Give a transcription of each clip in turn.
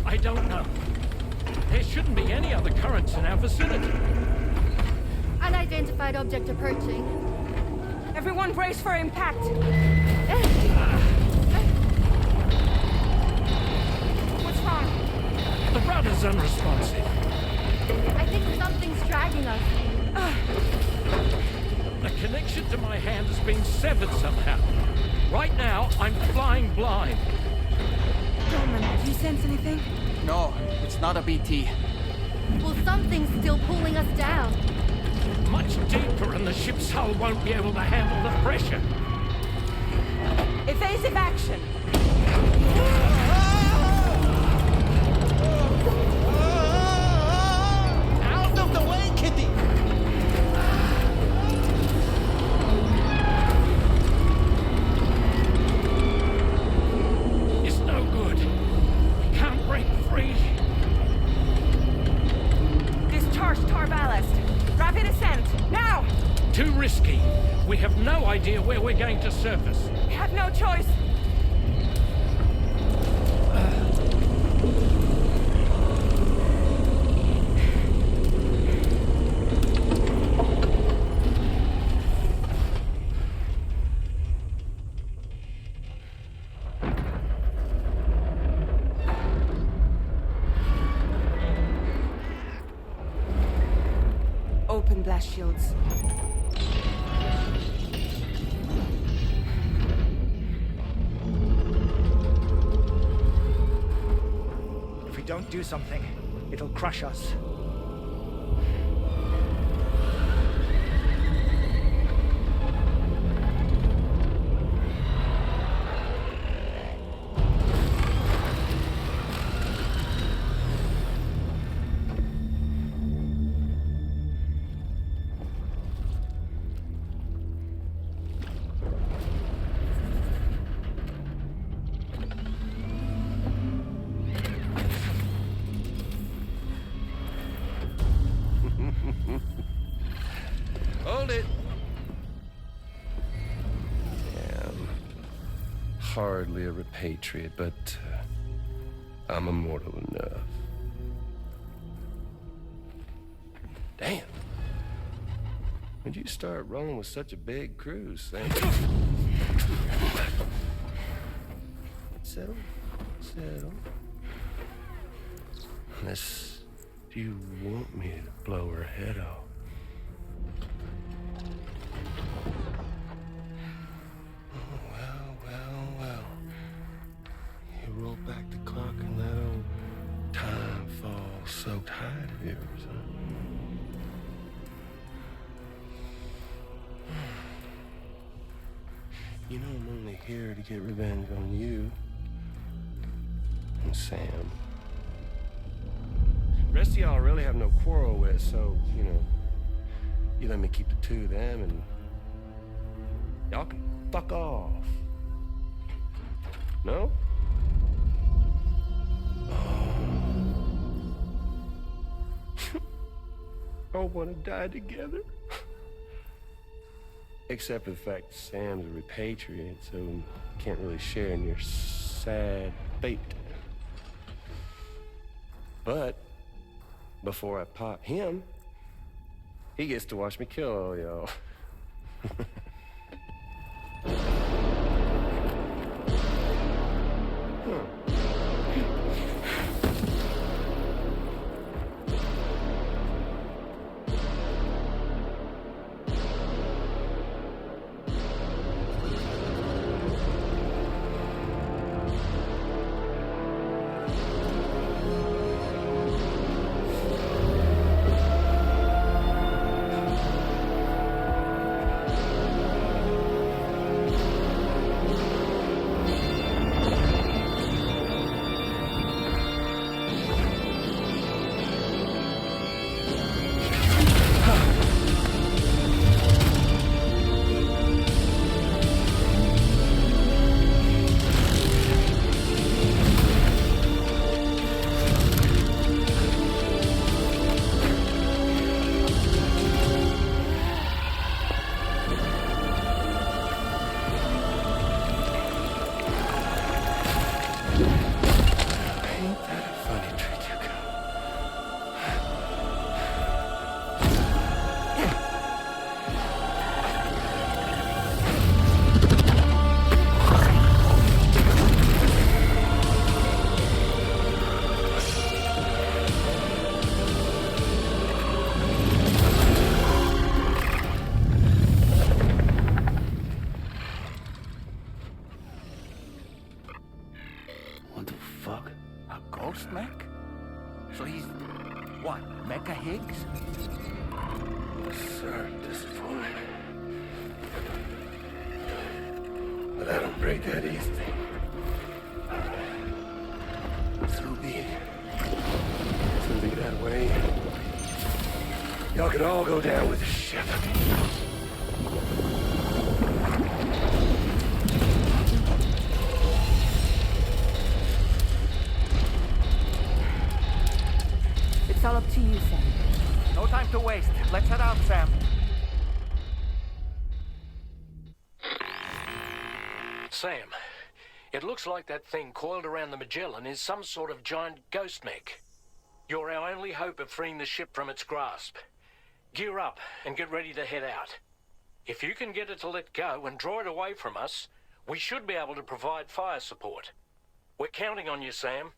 I don't know. There shouldn't be any other currents in our vicinity. Unidentified object approaching. Everyone brace for impact. What's wrong? The rudder's unresponsive. I think something's dragging us. The connection to my hand has been severed somehow. Right now, I'm flying blind. Norman, do you sense anything? No, it's not a BT. Well, something's still pulling us down. Much deeper, and the ship's hull won't be able to handle the pressure. Evasive action. Out of the way, Kitty! It's no good. We can't break free. Discharge tar ballast. Rapid ascent. Now! Too risky. We have no idea where we're going to surface. We have no choice. Open blast shields. If we don't do something, it'll crush us. Hold it. Hardly a repatriate, but I'm immortal enough. Damn. When'd you start rolling with such a big crew, Sam? Settle. Unless you want me to blow her head off. Well. You roll back the clock and that old time fall soaked hide of yours, huh? You know I'm only here to get revenge on you and Sam. The rest of y'all really have no quarrel with, so, you let me keep the two of them and y'all can fuck off. No? All want to die together. Except for the fact that Sam's a repatriate, so can't really share in your sad fate. But before I pop him, he gets to watch me kill all y'all. Ghost mech? So he's... what, Mecha Higgs? Sir, disappointed. But I don't break that easily. So be it. It's gonna be that way. Y'all can all go down with the ship. It's all up to you, Sam. No time to waste. Let's head out, Sam. Sam, it looks like that thing coiled around the Magellan is some sort of giant ghost mech. You're our only hope of freeing the ship from its grasp. Gear up and get ready to head out. If you can get it to let go and draw it away from us, we should be able to provide fire support. We're counting on you, Sam.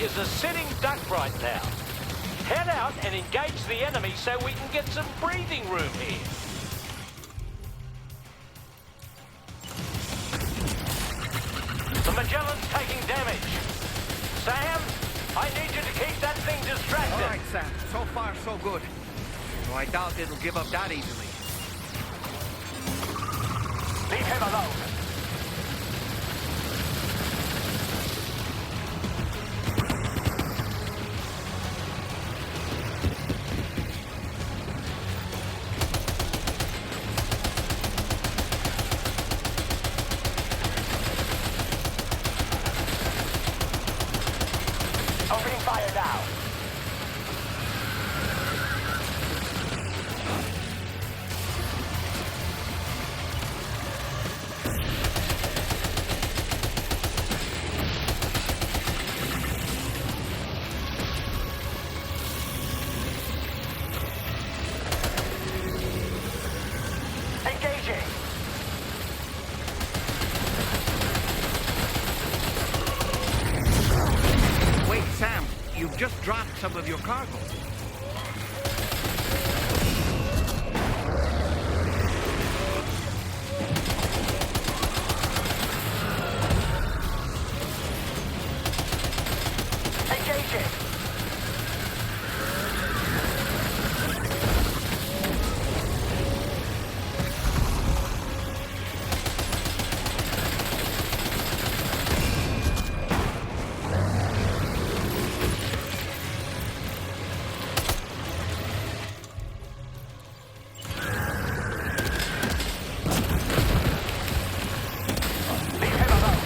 Is a sitting duck right now. Head out and engage the enemy so we can get some breathing room here. The Magellan's taking damage. Sam, I need you to keep that thing distracted. All right, Sam. So far, so good. Though I doubt it'll give up that easily. Leave him alone. Opening fire now. Engaging. Wait, Sam. You've just dropped some of your cargo. Engaging. Leave him alone.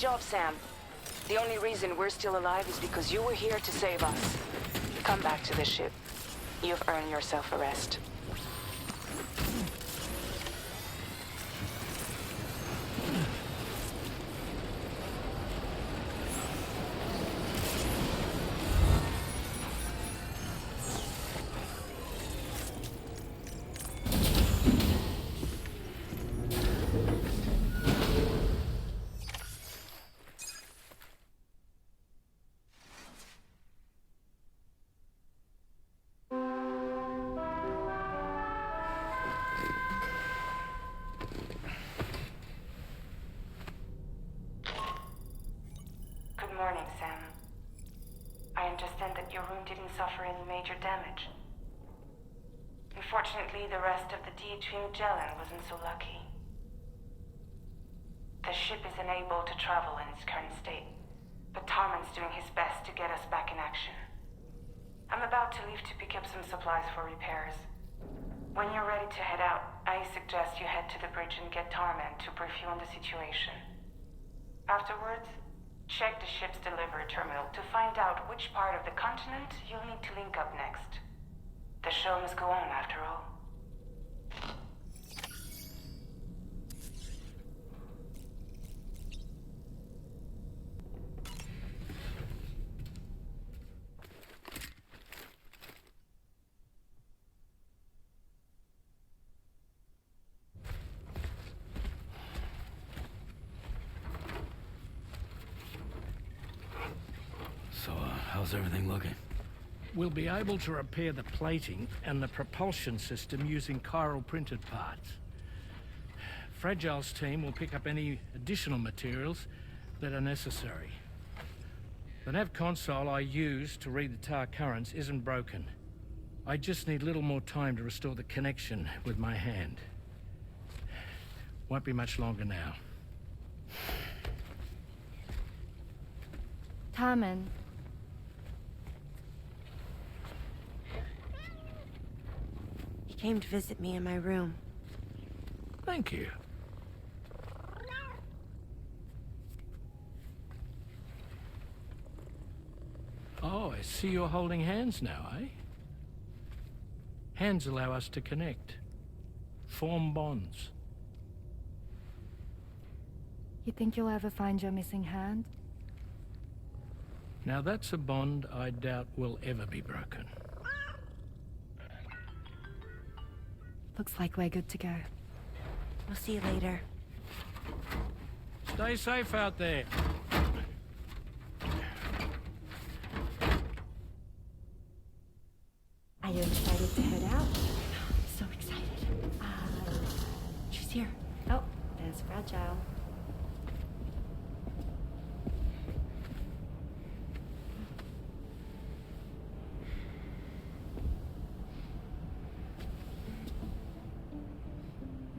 job, Sam. The only reason we're still alive is because you were here to save us. Come back to the ship. You've earned yourself a rest. Good morning, Sam. I understand that your room didn't suffer any major damage. Unfortunately, the rest of the DHV Magellan wasn't so lucky. The ship is unable to travel in its current state, but Tarman's doing his best to get us back in action. I'm about to leave to pick up some supplies for repairs. When you're ready to head out, I suggest you head to the bridge and get Tarman to brief you on the situation. Afterwards, check the ship's delivery terminal to find out which part of the continent you'll need to link up next. The show must go on, after all. So, how's everything looking? We'll be able to repair the plating and the propulsion system using chiral printed parts. Fragile's team will pick up any additional materials that are necessary. The nav console I use to read the tar currents isn't broken. I just need a little more time to restore the connection with my hand. Won't be much longer now. Tarman. He came to visit me in my room. Thank you. Oh, I see you're holding hands now, eh? Hands allow us to connect, form bonds. You think you'll ever find your missing hand? Now that's a bond I doubt will ever be broken. Looks like we're good to go. We'll see you later. Stay safe out there. Are you excited to head out? So excited. She's here. Oh, there's Fragile.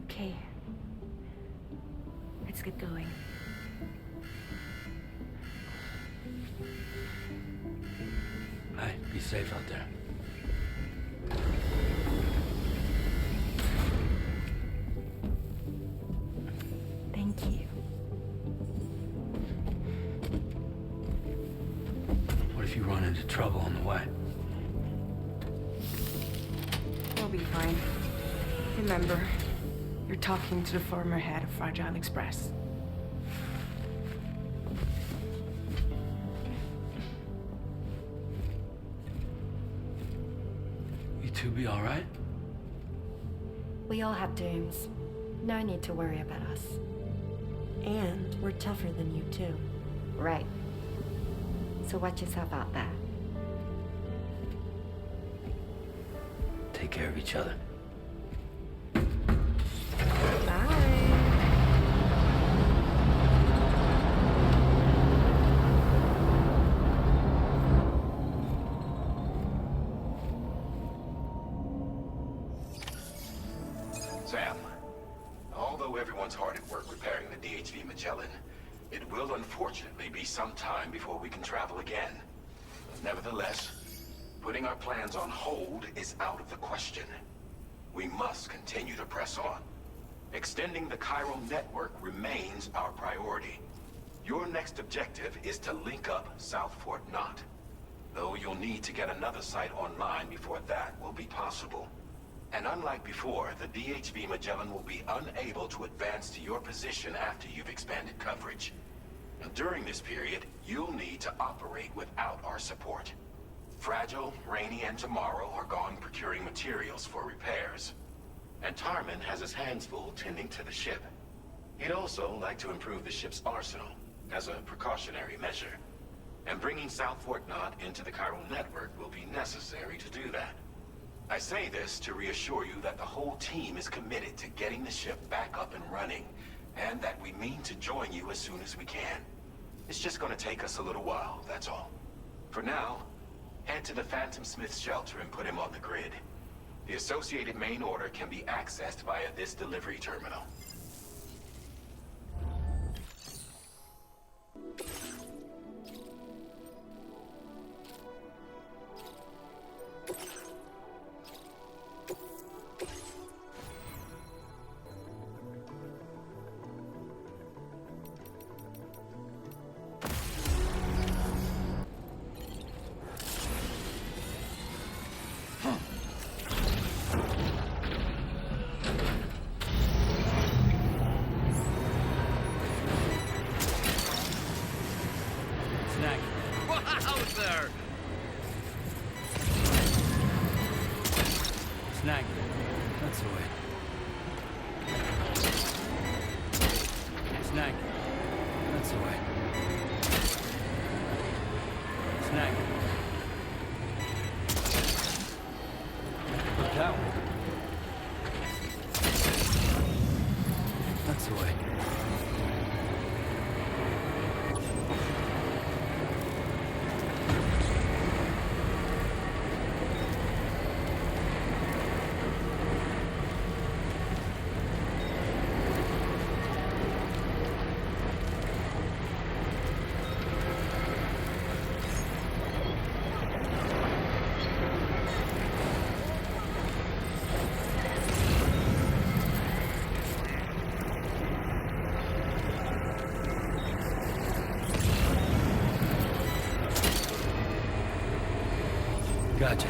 Okay. Let's get going. Hey, be safe out there. Thank you. What if you run into trouble on the way? We'll be fine. Remember, you're talking to the former head of Fragile Express. You two be all right? We all have dooms. No need to worry about us. And we're tougher than you, too. Right. So watch yourself out there. Take care of each other. Sam, although everyone's hard at work repairing the DHV Magellan, it will unfortunately be some time before we can travel again. Nevertheless, putting our plans on hold is out of the question. We must continue to press on. Extending the chiral network remains our priority. Your next objective is to link up South Fort Knot. Though you'll need to get another site online before that will be possible. And unlike before, the DHV Magellan will be unable to advance to your position after you've expanded coverage. Now, during this period, you'll need to operate without our support. Fragile, Rainy, and Tomorrow are gone procuring materials for repairs. And Tarman has his hands full tending to the ship. He'd also like to improve the ship's arsenal, as a precautionary measure. And bringing South Fort Knot into the chiral network will be necessary to do that. I say this to reassure you that the whole team is committed to getting the ship back up and running, and that we mean to join you as soon as we can. It's just gonna take us a little while, that's all. For now, head to the Phantom Smith's shelter and put him on the grid. The associated main order can be accessed via this delivery terminal. Snag. That's the way. Snag. That's the way. Snag. Look that way. That's the way. Gotcha.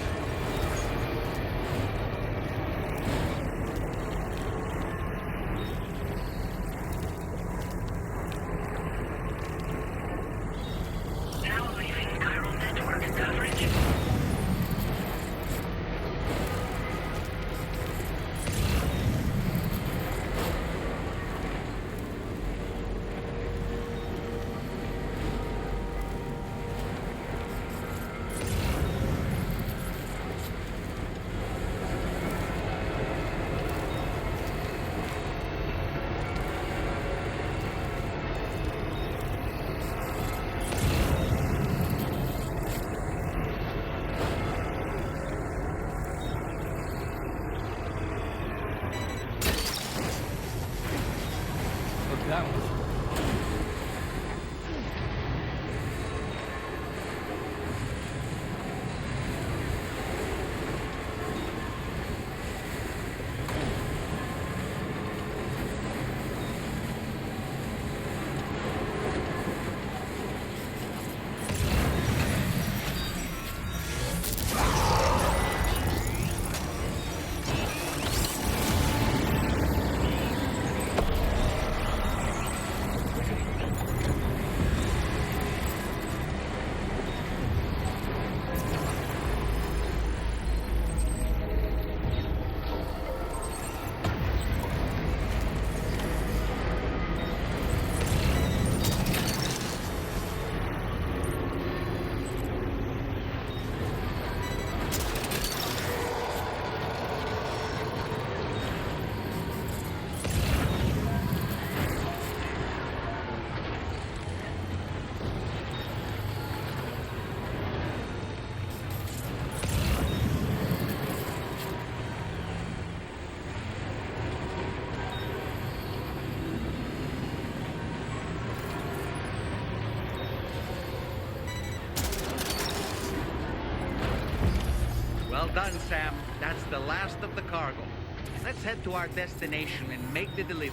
Now leaving chiral network coverage. That one. Well done, Sam. That's the last of the cargo. Let's head to our destination and make the delivery.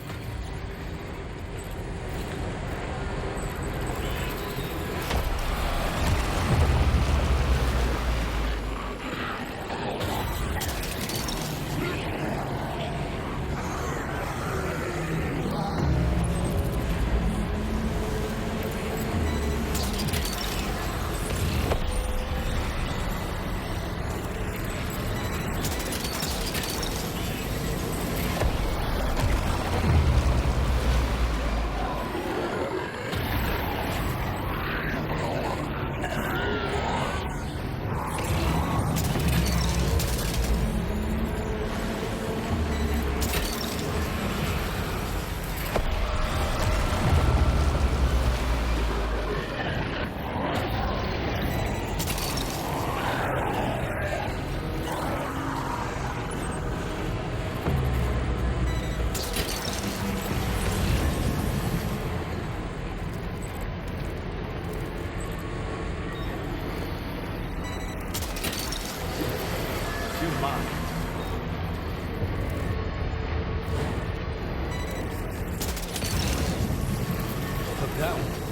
mine. Took that one.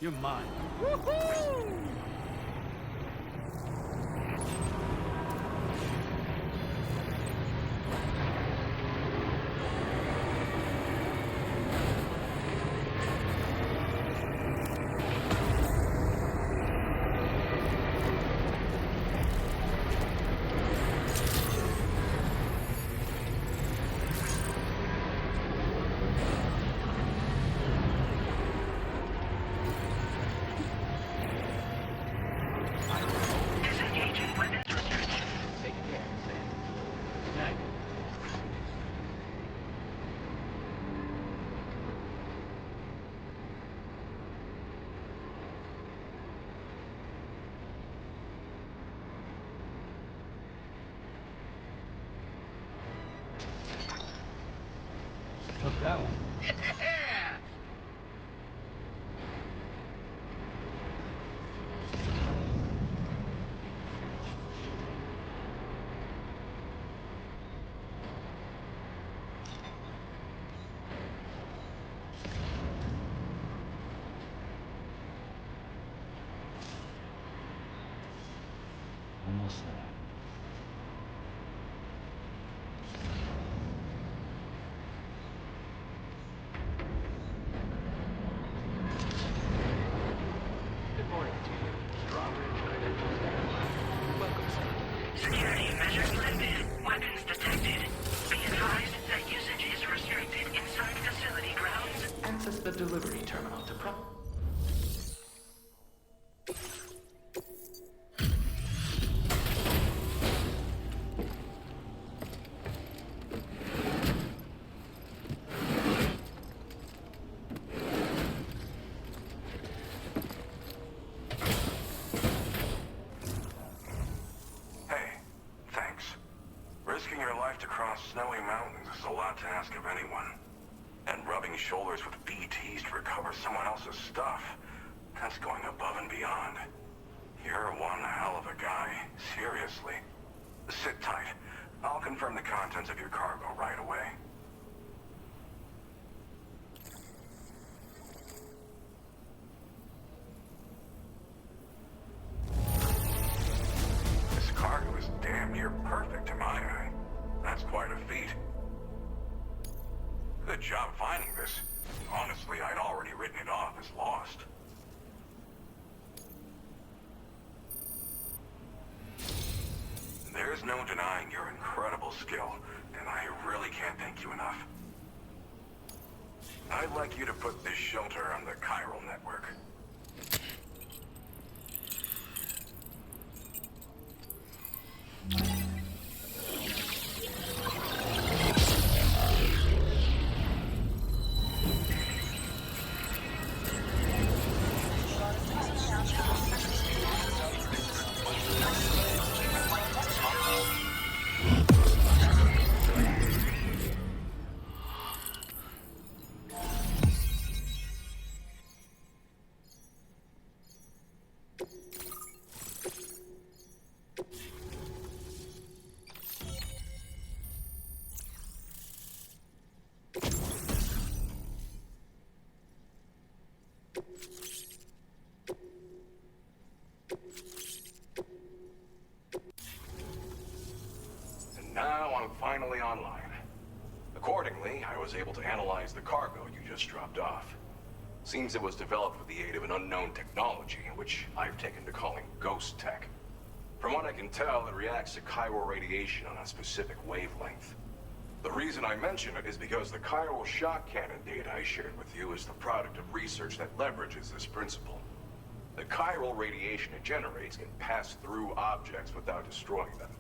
You're mine. Woohoo! Took that one. Almost there. Security measures lifted. Weapons detected. Be advised that usage is restricted inside facility grounds. Access the delivery terminal to Risking your life to cross snowy mountains is a lot to ask of anyone. And rubbing shoulders with BTs to recover someone else's stuff, that's going above and beyond. You're one hell of a guy, seriously. Sit tight. I'll confirm the contents of your cargo right away. This cargo is damn near perfect to my eye. That's quite a feat. Good job finding this. Honestly, I'd already written it off as lost. There's no denying your incredible skill, and I really can't thank you enough. I'd like you to put this shelter on the chiral network. Now I'm finally online. Accordingly, I was able to analyze the cargo you just dropped off. Seems it was developed with the aid of an unknown technology, which I've taken to calling ghost tech. From what I can tell, it reacts to chiral radiation on a specific wavelength. The reason I mention it is because the chiral shock cannon data I shared with you is the product of research that leverages this principle. The chiral radiation it generates can pass through objects without destroying them.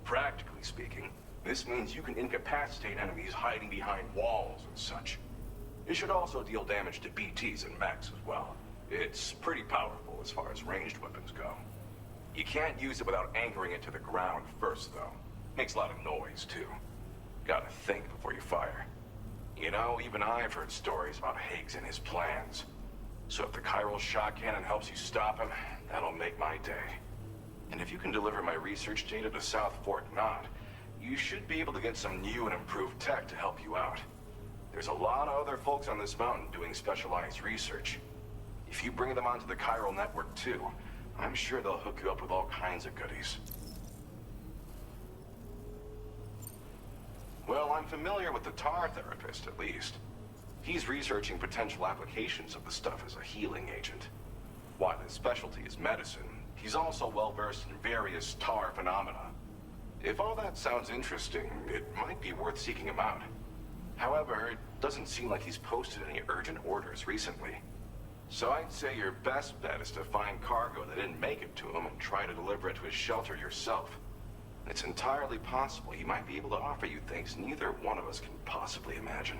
Practically speaking, this means you can incapacitate enemies hiding behind walls and such. It should also deal damage to BTs and mechs as well. It's pretty powerful as far as ranged weapons go. You can't use it without anchoring it to the ground first, though. Makes a lot of noise, too. Gotta think before you fire. You know, even I've heard stories about Higgs and his plans. So if the chiral shock cannon helps you stop him, that'll make my day. And if you can deliver my research data to South Fort Knott, you should be able to get some new and improved tech to help you out. There's a lot of other folks on this mountain doing specialized research. If you bring them onto the chiral network too, I'm sure they'll hook you up with all kinds of goodies. Well, I'm familiar with the tar therapist, at least. He's researching potential applications of the stuff as a healing agent. While his specialty is medicine, he's also well-versed in various tar phenomena. If all that sounds interesting, it might be worth seeking him out. However, it doesn't seem like he's posted any urgent orders recently. So I'd say your best bet is to find cargo that didn't make it to him and try to deliver it to his shelter yourself. It's entirely possible he might be able to offer you things neither one of us can possibly imagine.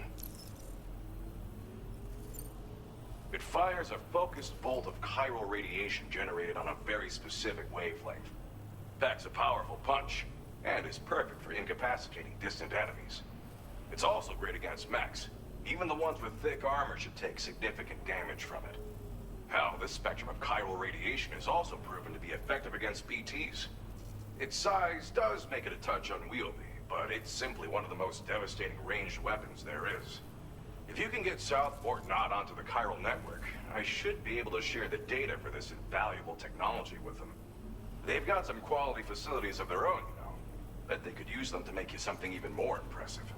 It fires a focused bolt of chiral radiation generated on a very specific wavelength. Packs a powerful punch, and is perfect for incapacitating distant enemies. It's also great against mechs. Even the ones with thick armor should take significant damage from it. Hell, this spectrum of chiral radiation is also proven to be effective against BTs. Its size does make it a touch unwieldy, but it's simply one of the most devastating ranged weapons there is. If you can get South Fort Knott onto the chiral network, I should be able to share the data for this invaluable technology with them. They've got some quality facilities of their own, you know. Bet they could use them to make you something even more impressive.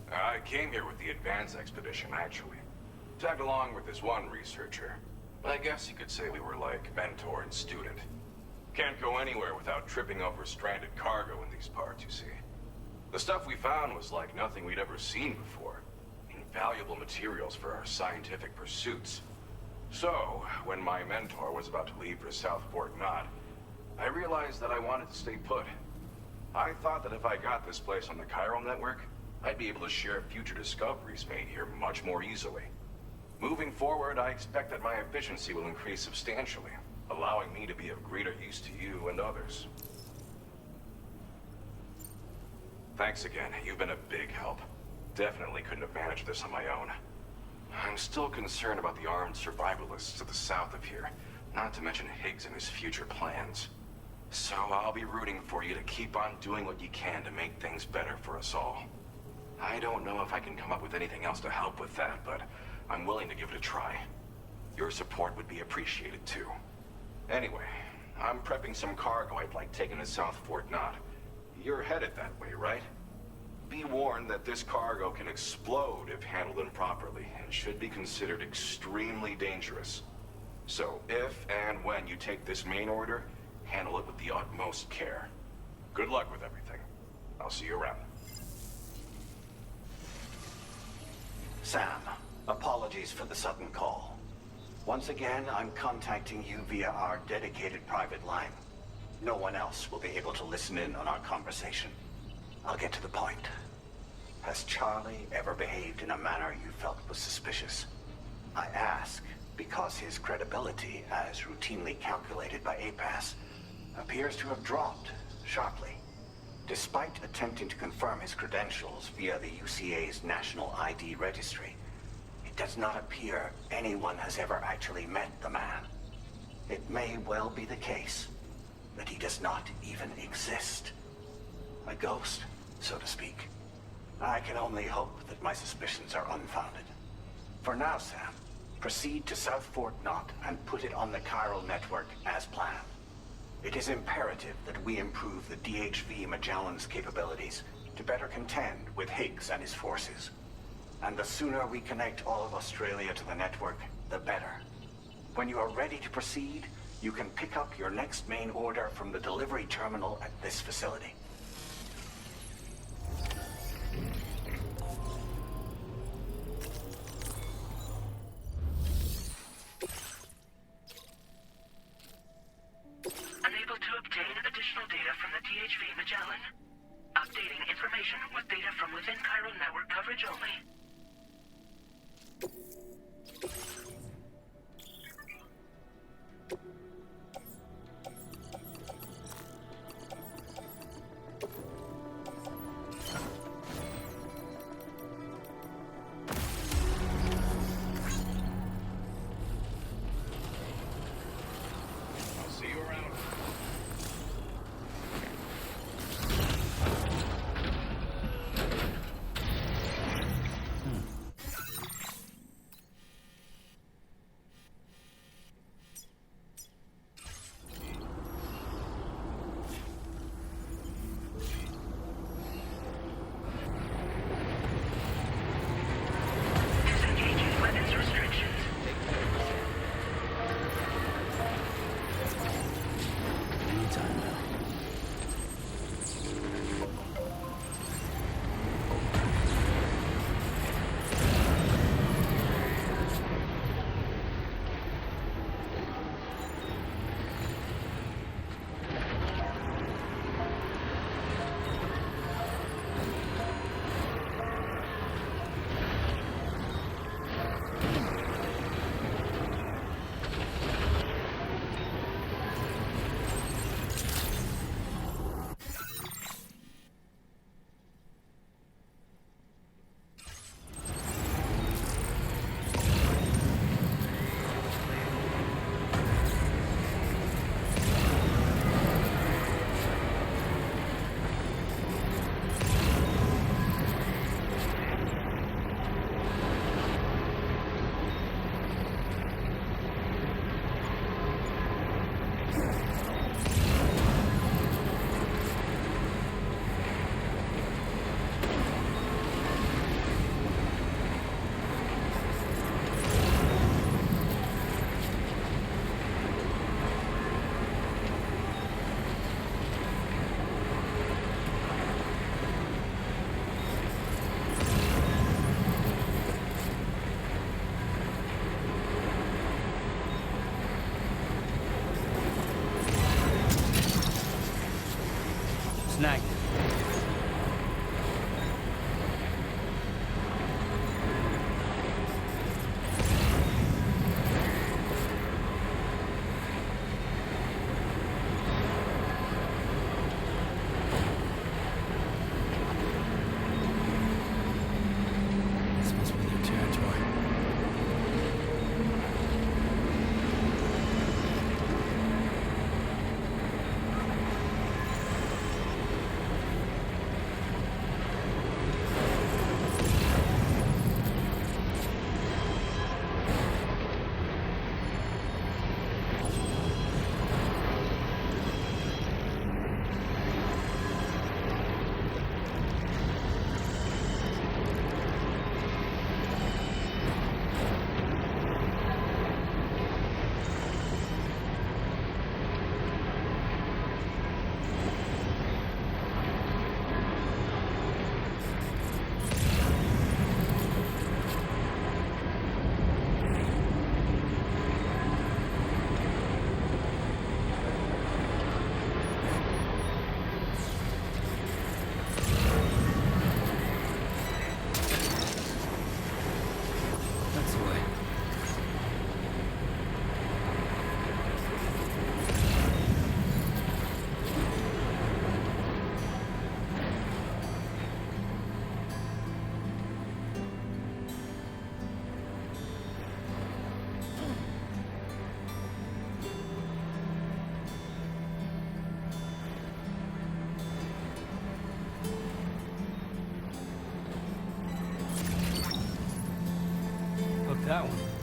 I came here with the advance expedition, actually. Tagged along with this one researcher. I guess you could say we were like mentor and student. Can't go anywhere without tripping over stranded cargo in these parts, you see. The stuff we found was like nothing we'd ever seen before. Invaluable materials for our scientific pursuits. So, when my mentor was about to leave for South Fort Knott, I realized that I wanted to stay put. I thought that if I got this place on the chiral network, I'd be able to share future discoveries made here much more easily. Moving forward, I expect that my efficiency will increase substantially, allowing me to be of greater use to you and others. Thanks again. You've been a big help. Definitely couldn't have managed this on my own. I'm still concerned about the armed survivalists to the south of here, not to mention Higgs and his future plans. So I'll be rooting for you to keep on doing what you can to make things better for us all. I don't know if I can come up with anything else to help with that, but I'm willing to give it a try. Your support would be appreciated too. Anyway, I'm prepping some cargo I'd like taken to South Fort Knott. You're headed that way, right? Be warned that this cargo can explode if handled improperly, and should be considered extremely dangerous. So, if and when you take this main order, handle it with the utmost care. Good luck with everything. I'll see you around. Sam, apologies for the sudden call. Once again, I'm contacting you via our dedicated private line. No one else will be able to listen in on our conversation. I'll get to the point. Has Charlie ever behaved in a manner you felt was suspicious? I ask because his credibility, as routinely calculated by APAS, appears to have dropped sharply. Despite attempting to confirm his credentials via the UCA's National ID Registry, it does not appear anyone has ever actually met the man. It may well be the case that he does not even exist. A ghost, so to speak. I can only hope that my suspicions are unfounded. For now, Sam, proceed to South Fort Knott and put it on the chiral network as planned. It is imperative that we improve the DHV Magellan's capabilities to better contend with Higgs and his forces. And the sooner we connect all of Australia to the network, the better. When you are ready to proceed, you can pick up your next main order from the delivery terminal at this facility. Unable to obtain additional data from the DHV Magellan. Updating information with data from within chiral network coverage only. I'll see you around. Disengaging weapons restrictions. Anytime now. Snagged. This must be their territory. that one.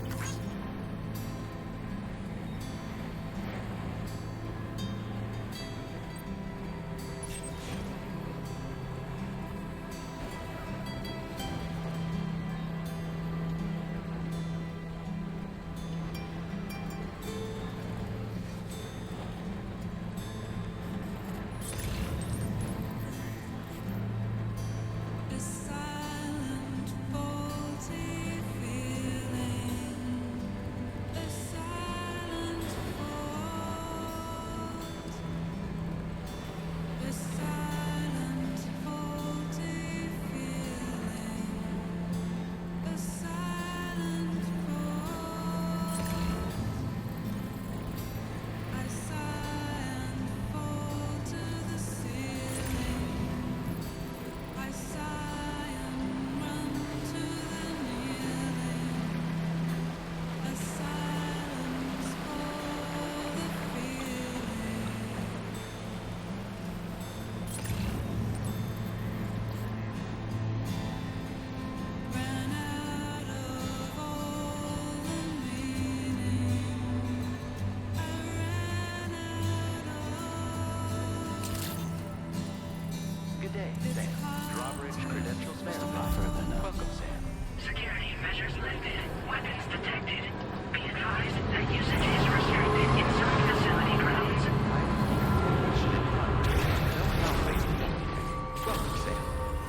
Security measures lifted. Weapons detected. Be advised that usage is restricted inside facility grounds.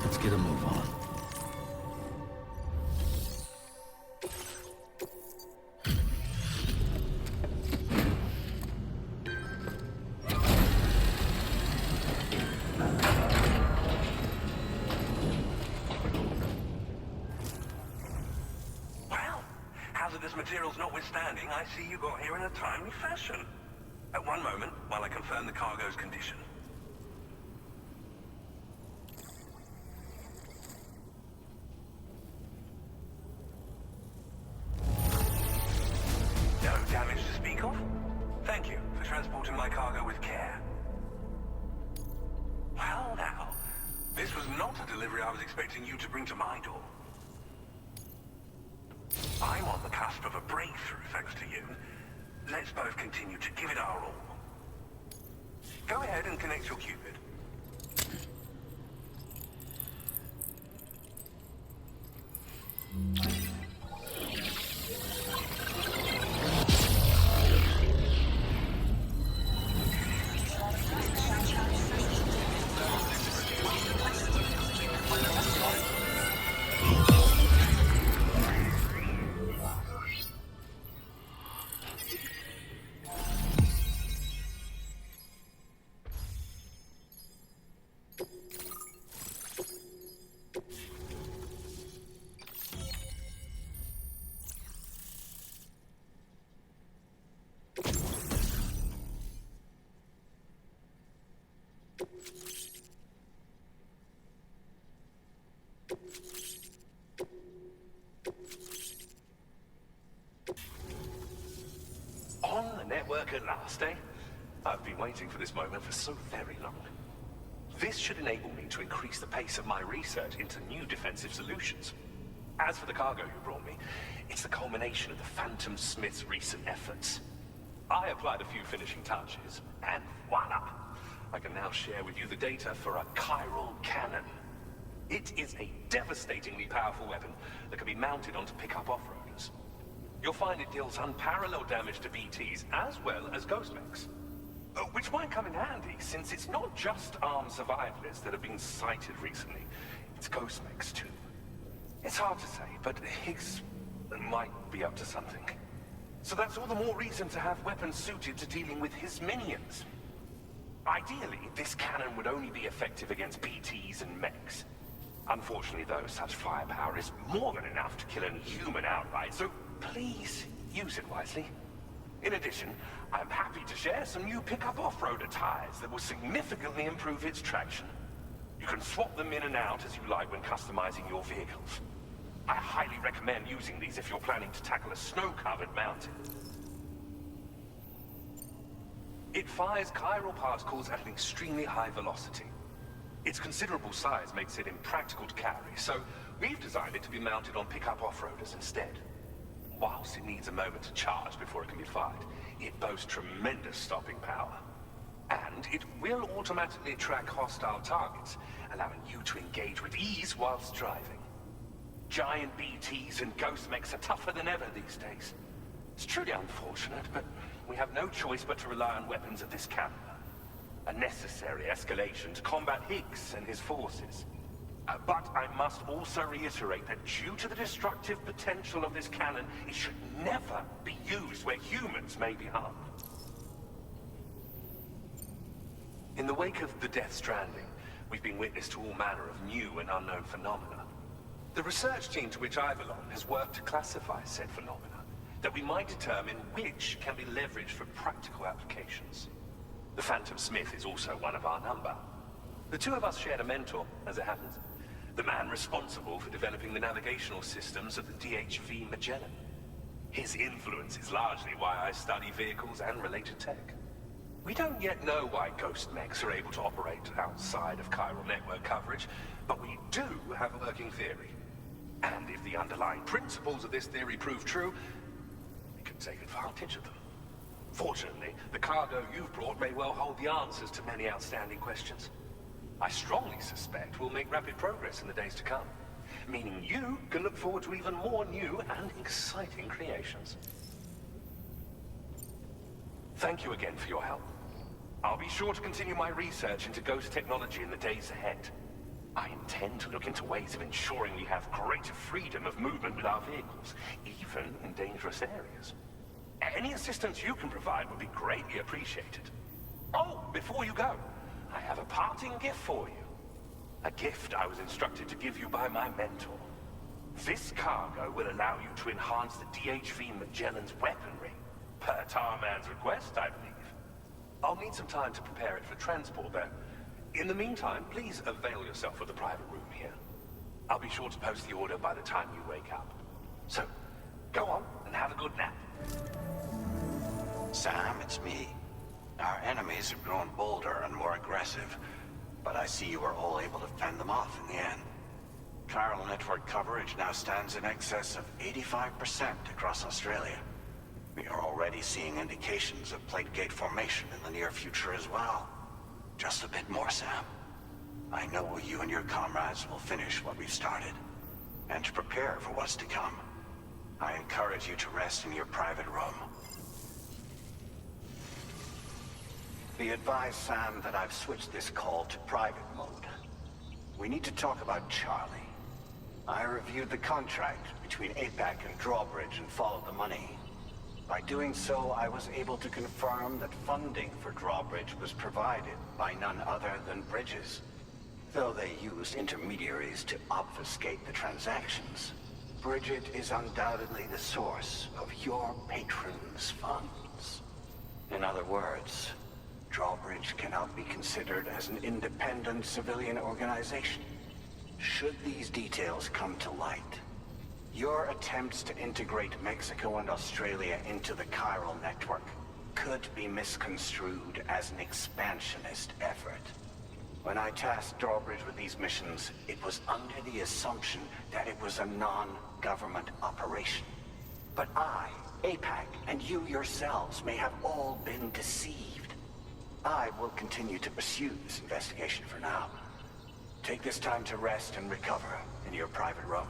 Let's get a move on. Hazardous materials notwithstanding, I see you got here in a timely fashion. At one moment, while I confirm the cargo's condition. No damage to speak of? Thank you for transporting my cargo with care. Well now, this was not a delivery I was expecting you to bring to my door. I'm on the cusp of a breakthrough, thanks to you. Let's both continue to give it our all. Go ahead and connect your Cupid. On the network at last, eh? I've been waiting for this moment for so very long. This should enable me to increase the pace of my research into new defensive solutions. As for the cargo you brought me, it's the culmination of the Phantom Smith's recent efforts. I applied a few finishing touches, and voila! I can now share with you the data for a chiral cannon. It is a devastatingly powerful weapon that can be mounted onto pickup off-roaders. You'll find it deals unparalleled damage to BTs as well as ghost mechs. Which might come in handy, since it's not just armed survivalists that have been sighted recently. It's ghost mechs too. It's hard to say, but Higgs might be up to something. So that's all the more reason to have weapons suited to dealing with his minions. Ideally, this cannon would only be effective against BTs and mechs. Unfortunately, though, such firepower is more than enough to kill a human outright, so please use it wisely. In addition, I'm happy to share some new pickup off-roader tires that will significantly improve its traction. You can swap them in and out as you like when customizing your vehicles. I highly recommend using these if you're planning to tackle a snow-covered mountain. It fires chiral particles at an extremely high velocity. Its considerable size makes it impractical to carry, so we've designed it to be mounted on pickup off-roaders instead. whilst it needs a moment to charge before it can be fired, it boasts tremendous stopping power. And it will automatically track hostile targets, allowing you to engage with ease whilst driving. Giant BTs and ghost mechs are tougher than ever these days. It's truly unfortunate, but we have no choice but to rely on weapons of this caliber. A necessary escalation to combat Higgs and his forces. But I must also reiterate that due to the destructive potential of this cannon, it should never be used where humans may be harmed. In the wake of the Death Stranding, we've been witness to all manner of new and unknown phenomena. The research team to which I belong has worked to classify said phenomena, that we might determine which can be leveraged for practical applications. The Phantom Smith is also one of our number. The two of us shared a mentor, as it happens. The man responsible for developing the navigational systems of the DHV Magellan. His influence is largely why I study vehicles and related tech. We don't yet know why ghost mechs are able to operate outside of chiral network coverage, but we do have a working theory. And if the underlying principles of this theory prove true, we can take advantage of them. Fortunately, the cargo you've brought may well hold the answers to many outstanding questions. I strongly suspect we'll make rapid progress in the days to come, meaning you can look forward to even more new and exciting creations. Thank you again for your help. I'll be sure to continue my research into ghost technology in the days ahead. I intend to look into ways of ensuring we have greater freedom of movement with our vehicles, even in dangerous areas. Any assistance you can provide would be greatly appreciated. Oh, before you go, I have a parting gift for you. A gift I was instructed to give you by my mentor. This cargo will allow you to enhance the DHV Magellan's weaponry, per Tarman's request, I believe. I'll need some time to prepare it for transport, though. In the meantime, please avail yourself of the private room here. I'll be sure to post the order by the time you wake up. So, go on and have a good nap. Sam, it's me. Our enemies have grown bolder and more aggressive, but I see you were all able to fend them off in the end. Chiral network coverage now stands in excess of 85% across Australia. We are already seeing indications of plate gate formation in the near future as well. Just a bit more, Sam. I know you and your comrades will finish what we've started. And to prepare for what's to come, I encourage you to rest in your private room. Be advised, Sam, that I've switched this call to private mode. We need to talk about Charlie. I reviewed the contract between APAC and Drawbridge and followed the money. By doing so, I was able to confirm that funding for Drawbridge was provided by none other than Bridges, though they used intermediaries to obfuscate the transactions. Bridget is undoubtedly the source of your patron's funds. In other words, Drawbridge cannot be considered as an independent civilian organization. Should these details come to light, your attempts to integrate Mexico and Australia into the chiral network could be misconstrued as an expansionist effort. When I tasked Drawbridge with these missions, it was under the assumption that it was a non-government operation. But I, APAC, and you yourselves may have all been deceived. I will continue to pursue this investigation for now. Take this time to rest and recover in your private room.